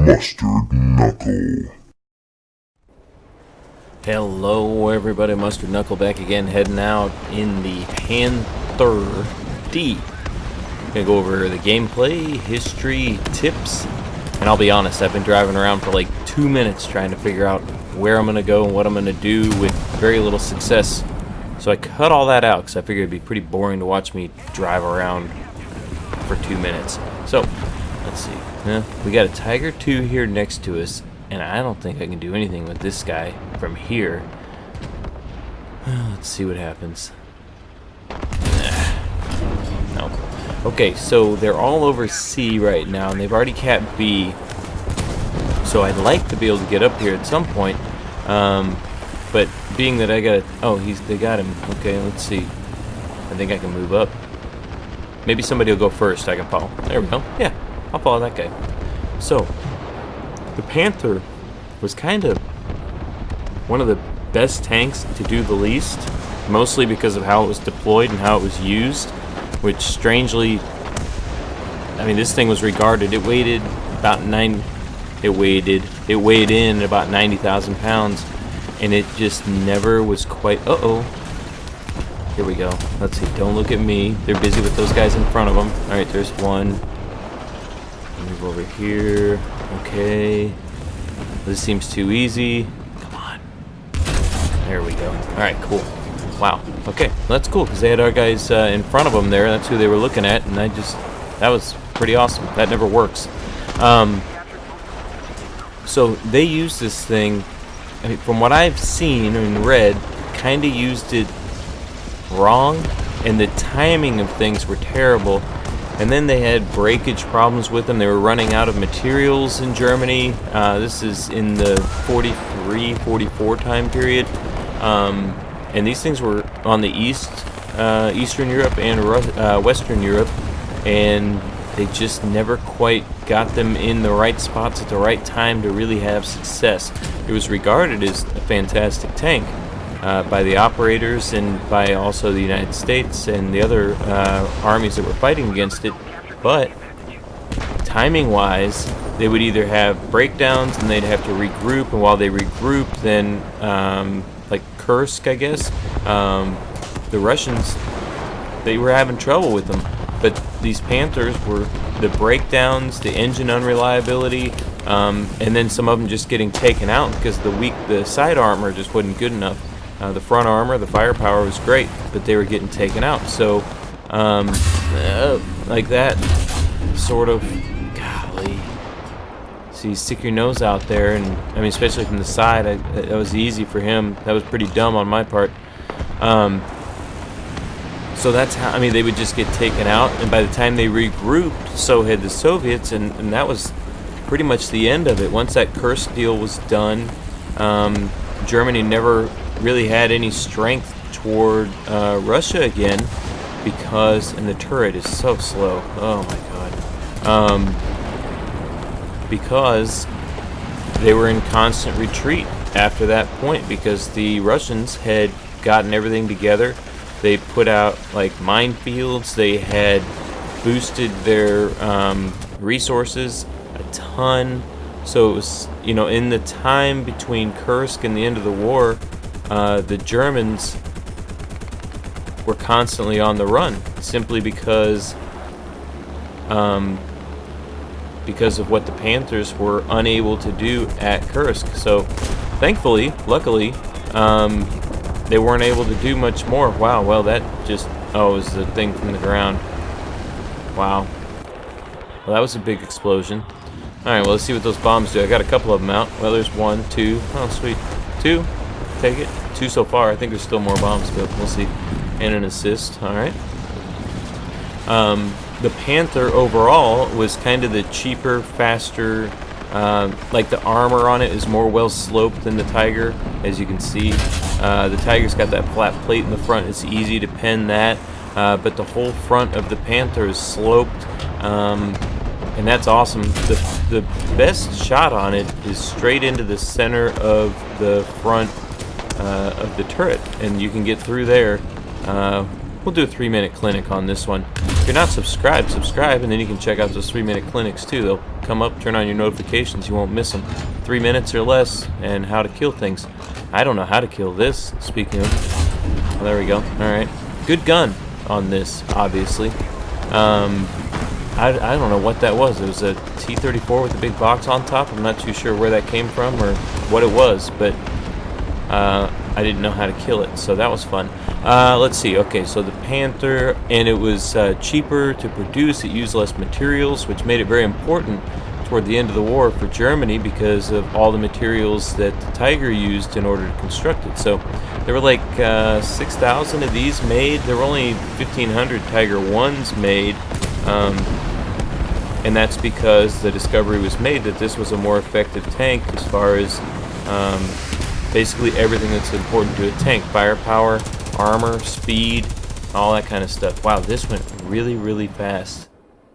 Mustard Knuckle. Hello everybody, Mustard Knuckle back again, heading out in the Panther D. Gonna go over the gameplay, history, tips, and I'll be honest, I've been driving around for like 2 minutes trying to figure out where I'm gonna go and what I'm gonna do with very little success. So I cut all that out because I figured it'd be pretty boring to watch me drive around for 2 minutes. So, let's see. We got a Tiger 2 here next to us, and I don't think I can do anything with this guy from here. Let's see what happens. No. Okay, so they're all over C right now, and they've already capped B. So I'd like to be able to get up here at some point. But being that I got... Oh, they got him. Okay, let's see. I think I can move up. Maybe somebody will go first. I can follow. There we go. Yeah, I'll follow that guy. So, the Panther was kind of one of the best tanks to do the least, mostly because of how it was deployed and how it was used, which strangely, I mean, this thing was regarded, it weighed in about 90,000 pounds, and it just never was quite, here we go. Let's see, don't look at me. They're busy with those guys in front of them. Alright, there's one. Move over here. Okay. This seems too easy. Come on. There we go. Alright, cool. Wow. Okay, well, that's cool, because they had our guys in front of them there. That's who they were looking at, and that was pretty awesome. That never works. So they used this thing, I mean, from what I've seen and read, kind of used it wrong, and the timing of things were terrible, and then they had breakage problems with them. They were running out of materials in Germany. This is in the 43, 44 time period, and these things were on the Eastern Europe and Western Europe, and they just never quite got them in the right spots at the right time to really have success. It was regarded as a fantastic tank by the operators and by also the United States and the other armies that were fighting against it, but timing-wise, they would either have breakdowns and they'd have to regroup, and while they regrouped, then like Kursk, I guess, the Russians, they were having trouble with them. But these Panthers were the breakdowns, the engine unreliability, and then some of them just getting taken out because the side armor just wasn't good enough. The front armor, the firepower was great, but they were getting taken out. So, like that, sort of, golly. So you stick your nose out there, and I mean, especially from the side, that was easy for him. That was pretty dumb on my part. So that's how, I mean, they would just get taken out, and by the time they regrouped, so had the Soviets, and that was pretty much the end of it. Once that Kursk deal was done, Germany never really had any strength toward Russia again, because, and the turret is so slow, oh my god, because they were in constant retreat after that point, because the Russians had gotten everything together. They put out like minefields, they had boosted their resources a ton. So it was, you know, in the time between Kursk and the end of the war, the Germans were constantly on the run, simply because of what the Panthers were unable to do at Kursk. So thankfully, luckily, they weren't able to do much more. Wow, well that just, it was the thing from the ground. Wow. Well, that was a big explosion. Alright, well, let's see what those bombs do. I got a couple of them out. Well, there's one, two. Oh, sweet. Two. Take it. Two so far. I think there's still more bombs, but we'll see. And an assist. Alright. The Panther overall was kind of the cheaper, faster, like the armor on it is more well sloped than the Tiger, as you can see. The Tiger's got that flat plate in the front. It's easy to pen that, but the whole front of the Panther is sloped, and that's awesome. The best shot on it is straight into the center of the front of the turret, and you can get through there. We'll do a 3-minute clinic on this one. you're not subscribed, subscribe, and then you can check out those 3-minute clinics too. They'll come up, turn on your notifications, you won't miss them. 3 minutes or less, and how to kill things. I don't know how to kill this, speaking of. Well, there we go. Alright. Good gun on this, obviously. I don't know what that was. It was a T-34 with a big box on top. I'm not too sure where that came from or what it was, but I didn't know how to kill it, so that was fun. Let's see. Okay, so the Panther, and it was cheaper to produce. It used less materials, which made it very important toward the end of the war for Germany because of all the materials that the Tiger used in order to construct it. So there were like 6,000 of these made. There were only 1,500 Tiger 1s made. And that's because the discovery was made that this was a more effective tank as far as basically everything that's important to a tank. Firepower, armor, speed, all that kind of stuff. Wow, this went really, really fast.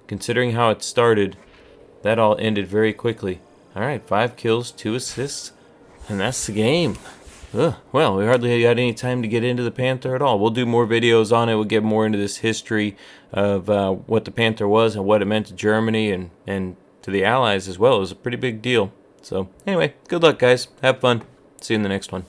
Considering how it started, that all ended very quickly. Alright, 5 kills, 2 assists, and that's the game. Ugh, well, we hardly had any time to get into the Panther at all. We'll do more videos on it. We'll get more into this history of what the Panther was and what it meant to Germany and to the Allies as well. It was a pretty big deal. So, anyway, good luck, guys. Have fun. See you in the next one.